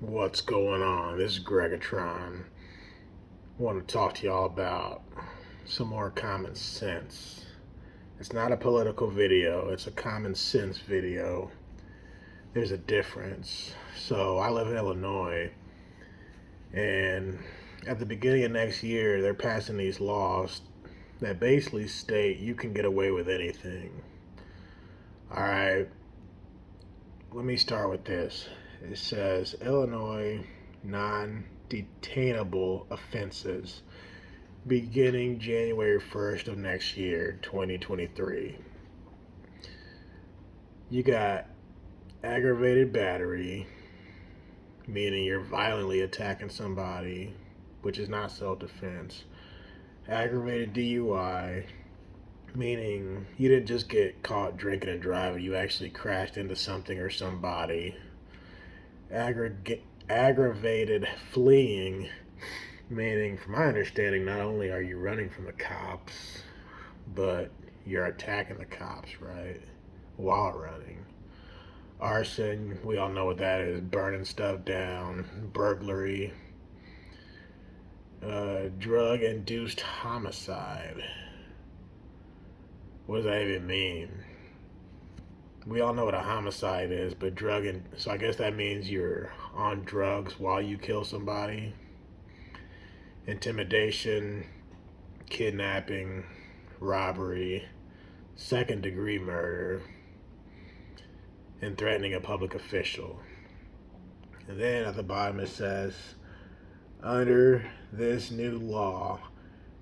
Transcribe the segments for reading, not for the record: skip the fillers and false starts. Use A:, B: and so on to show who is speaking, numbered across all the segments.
A: What's going on? This is Gregatron. I want to talk to y'all about some more common sense. It's not a political video, it's a common sense video. There's a difference. So, I live in Illinois, and at the beginning of next year, they're passing these laws that basically state you can get away with anything. Alright, let me start with this. It says Illinois non detainable offenses beginning January 1st of next year, 2023. You got aggravated battery, meaning you're violently attacking somebody, which is not self defense. Aggravated DUI, meaning you didn't just get caught drinking and driving, you actually crashed into something or somebody. Aggravated fleeing, meaning, from my understanding, not only are you running from the cops, but you're attacking the cops, right? While running. Arson, we all know what that is, burning stuff down. Burglary. Drug induced homicide. What does that even mean? We all know what a homicide is, but so I guess that means you're on drugs while you kill somebody. Intimidation, kidnapping, robbery, second degree murder, and threatening a public official. And then at the bottom it says, under this new law,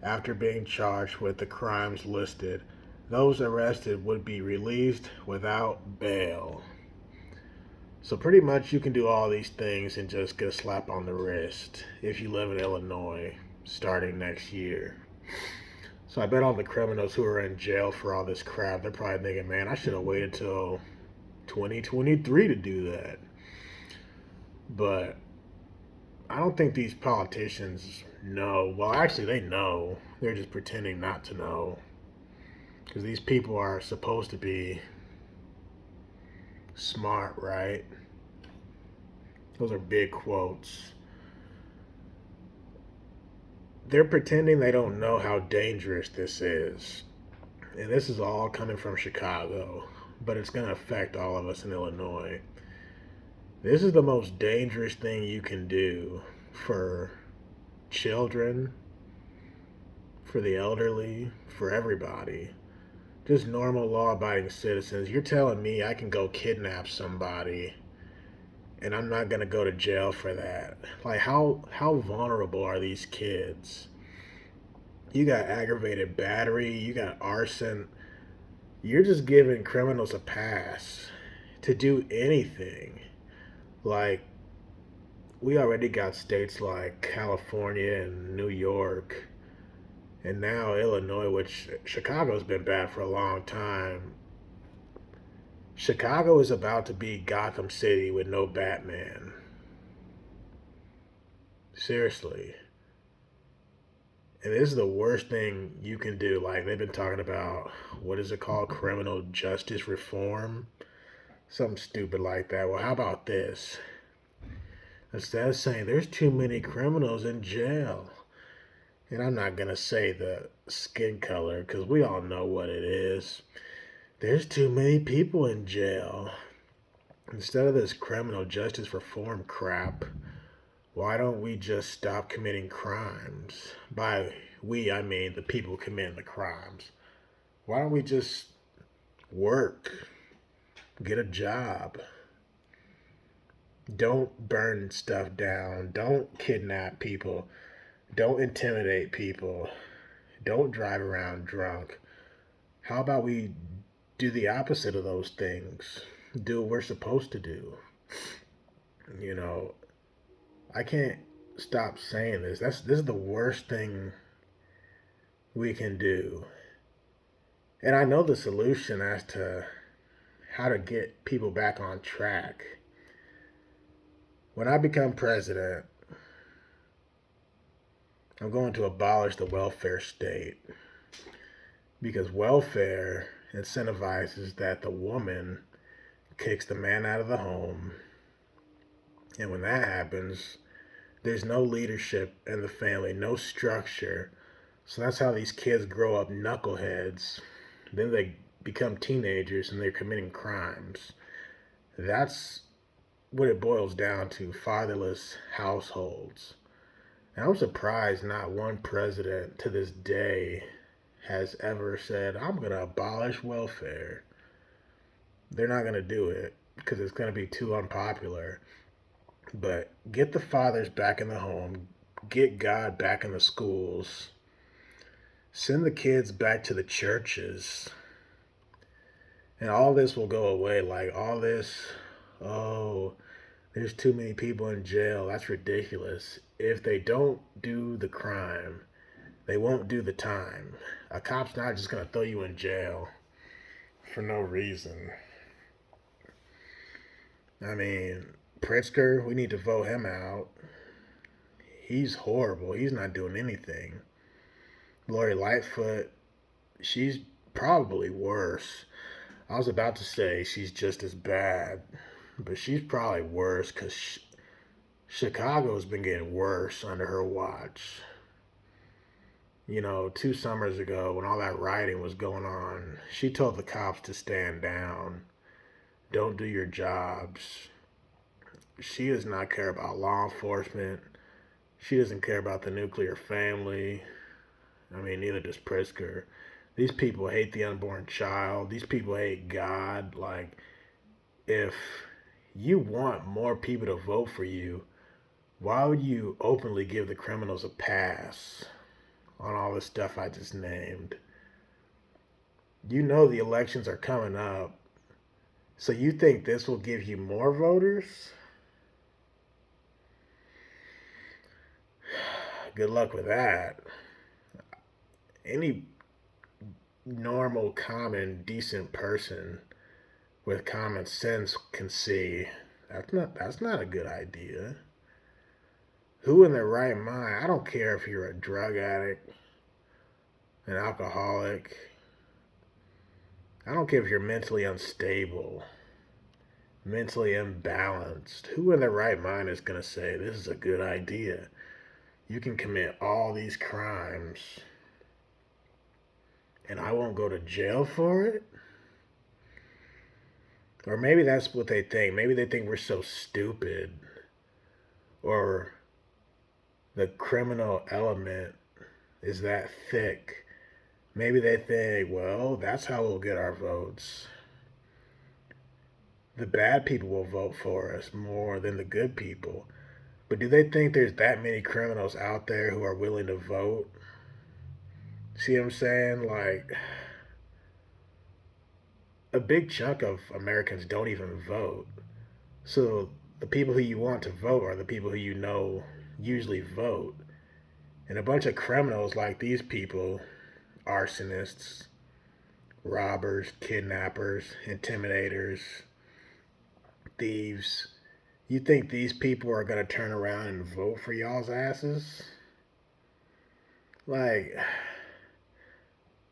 A: after being charged with the crimes listed, those arrested would be released without bail. So pretty much you can do all these things and just get a slap on the wrist if you live in Illinois starting next year. So I bet all the criminals who are in jail for all this crap, they're probably thinking, man, I should have waited till 2023 to do that. But I don't think these politicians know. Well, actually, they know. They're just pretending not to know. Because these people are supposed to be smart, right? Those are big quotes. They're pretending they don't know how dangerous this is. And this is all coming from Chicago, but it's going to affect all of us in Illinois. This is the most dangerous thing you can do for children, for the elderly, for everybody. Just normal law abiding citizens. You're telling me I can go kidnap somebody and I'm not going to go to jail for that. Like, how vulnerable are these kids? You got aggravated battery, you got arson. You're just giving criminals a pass to do anything. Like, we already got states like California and New York, and now Illinois, which Chicago's been bad for a long time. Chicago is about to be Gotham City with no Batman. Seriously. And this is the worst thing you can do. Like, they've been talking about, what is it called? Criminal justice reform? Something stupid like that. Well, how about this? Instead of saying there's too many criminals in jail, and I'm not going to say the skin color because we all know what it is. There's too many people in jail. Instead of this criminal justice reform crap, why don't we just stop committing crimes? By we, I mean the people committing the crimes. Why don't we just work, get a job? Don't burn stuff down. Don't kidnap people. Don't intimidate people. Don't drive around drunk. How about we do the opposite of those things? Do what we're supposed to do. You know, I can't stop saying this. This is the worst thing we can do. And I know the solution as to how to get people back on track. When I become president, I'm going to abolish the welfare state because welfare incentivizes that the woman kicks the man out of the home And when that happens, there's no leadership in the family, no structure. So that's how these kids grow up knuckleheads. Then they become teenagers and they're committing crimes. That's what it boils down to, fatherless households. And I'm surprised not one president to this day has ever said, I'm going to abolish welfare. They're not going to do it because it's going to be too unpopular. But get the fathers back in the home, get God back in the schools, send the kids back to the churches, and all this will go away. Like all this, oh, there's too many people in jail. That's ridiculous. If they don't do the crime, they won't do the time. A cop's not just going to throw you in jail for no reason. I mean, Pritzker, we need to vote him out. He's horrible. He's not doing anything. Lori Lightfoot, she's probably worse. I was about to say she's just as bad, but she's probably worse because Chicago's been getting worse under her watch. You know, 2 summers ago when all that rioting was going on, she told the cops to stand down. Don't do your jobs. She does not care about law enforcement. She doesn't care about the nuclear family. I mean, neither does Pritzker. These people hate the unborn child. These people hate God. Like, if you want more people to vote for you, why would you openly give the criminals a pass on all this stuff I just named? You know the elections are coming up. So you think this will give you more voters? Good luck with that. Any normal, common, decent person with common sense can see that's not a good idea. Who in their right mind? I don't care if you're a drug addict, an alcoholic. I don't care if you're mentally unstable, mentally imbalanced. Who in their right mind is going to say this is a good idea? You can commit all these crimes and I won't go to jail for it? Or maybe that's what they think. Maybe they think we're so stupid. Or the criminal element is that thick. Maybe they think, well, that's how we'll get our votes. The bad people will vote for us more than the good people. But do they think there's that many criminals out there who are willing to vote? See what I'm saying? Like, a big chunk of Americans don't even vote. So the people who you want to vote are the people who you know usually vote. And a bunch of criminals like these people, arsonists, robbers, kidnappers, intimidators, thieves, you think these people are going to turn around and vote for y'all's asses? Like,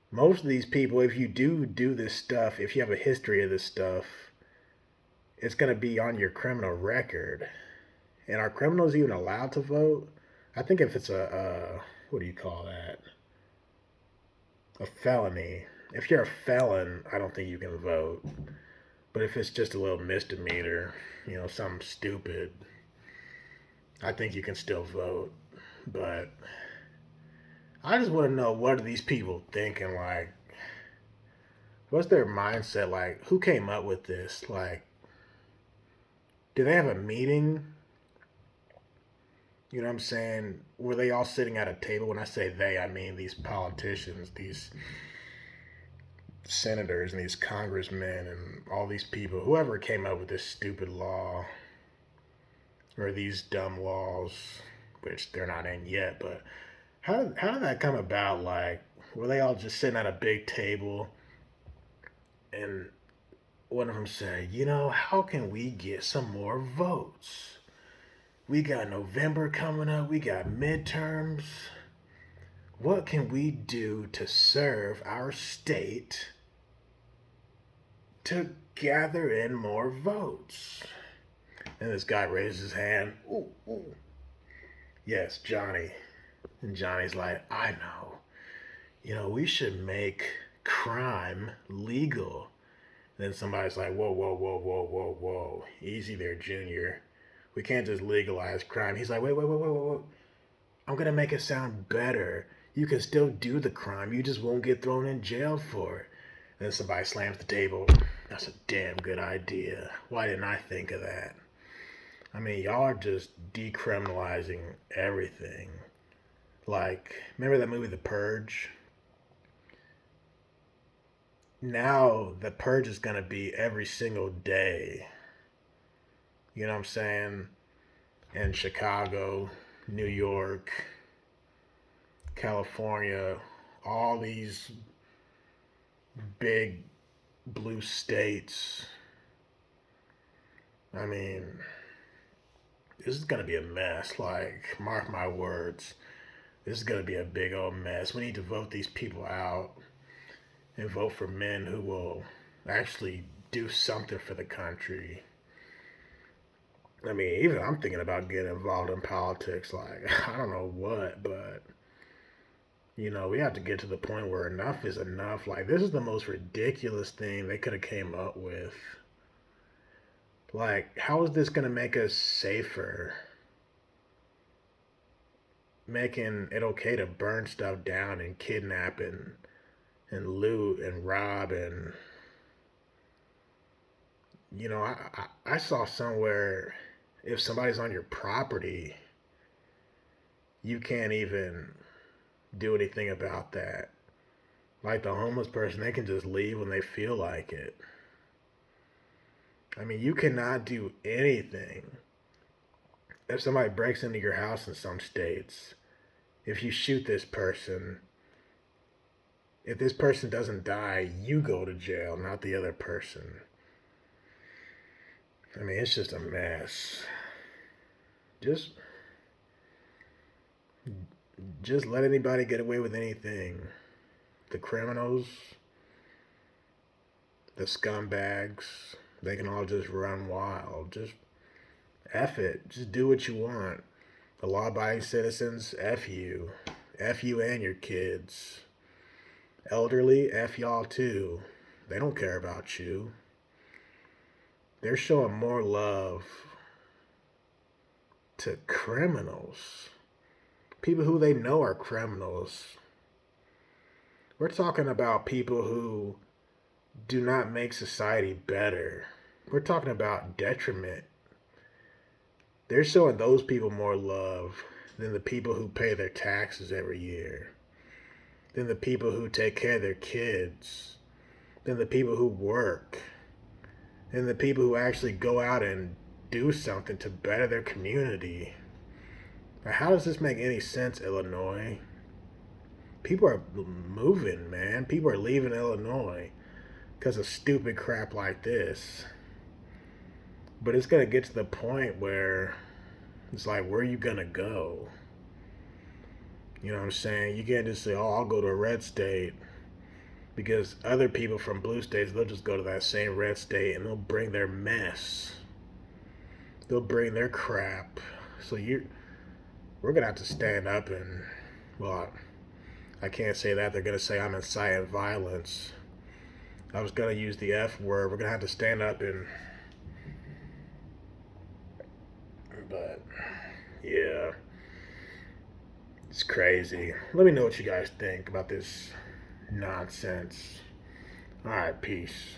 A: most of these people, if you do this stuff, if you have a history of this stuff, it's going to be on your criminal record. And are criminals even allowed to vote? I think if it's what do you call that? A felony. If you're a felon, I don't think you can vote. But if it's just a little misdemeanor, something stupid, I think you can still vote. But I just want to know, what are these people thinking? Like, what's their mindset? Like, who came up with this? Like, do they have a meeting? You know what I'm saying? Were they all sitting at a table? When I say they, I mean these politicians, these senators and these congressmen and all these people, whoever came up with this stupid law or these dumb laws, which they're not in yet, but how did that come about? Like, were they all just sitting at a big table and one of them said, how can we get some more votes? We got November coming up. We got midterms. What can we do to serve our state to gather in more votes? And this guy raises his hand. Ooh, ooh. Yes, Johnny. And Johnny's like, I know. We should make crime legal. And then somebody's like, whoa, whoa, whoa, whoa, whoa, whoa. Easy there, Junior. We can't just legalize crime. He's like, wait, wait, wait, wait, wait, wait. I'm going to make it sound better. You can still do the crime. You just won't get thrown in jail for it. And then somebody slams the table. That's a damn good idea. Why didn't I think of that? I mean, y'all are just decriminalizing everything. Like, remember that movie, The Purge? Now, The Purge is going to be every single day. You know what I'm saying? In Chicago, New York, California, all these big blue states. I mean, this is going to be a mess. Like, mark my words. This is going to be a big old mess. We need to vote these people out and vote for men who will actually do something for the country. I mean, even I'm thinking about getting involved in politics. Like, I don't know what, but we have to get to the point where enough is enough. Like, this is the most ridiculous thing they could have came up with. Like, how is this going to make us safer? Making it okay to burn stuff down and kidnap and loot and rob and I saw somewhere if somebody's on your property, you can't even do anything about that. Like the homeless person, they can just leave when they feel like it. I mean, you cannot do anything. If somebody breaks into your house in some states, if you shoot this person, if this person doesn't die, you go to jail, not the other person. I mean, it's just a mess. Just let anybody get away with anything. The criminals, the scumbags, they can all just run wild. Just F it. Just do what you want. The law-abiding citizens, F you. F you and your kids. Elderly, F y'all too. They don't care about you. They're showing more love to criminals. People who they know are criminals. We're talking about people who do not make society better. We're talking about detriment. They're showing those people more love than the people who pay their taxes every year, than the people who take care of their kids, than the people who work, than the people who actually go out and do something to better their community. Now, how does this make any sense, Illinois? People are moving, man. People are leaving Illinois because of stupid crap like this. But it's going to get to the point where it's like, where are you going to go? You know what I'm saying? You can't just say, oh, I'll go to a red state. Because other people from blue states, they'll just go to that same red state and they'll bring their mess. They'll bring their crap. So we're going to have to stand up and, well, I can't say that. They're going to say I'm inciting violence. I was going to use the F word. We're going to have to stand up and, but, yeah. It's crazy. Let me know what you guys think about this nonsense. All right, peace.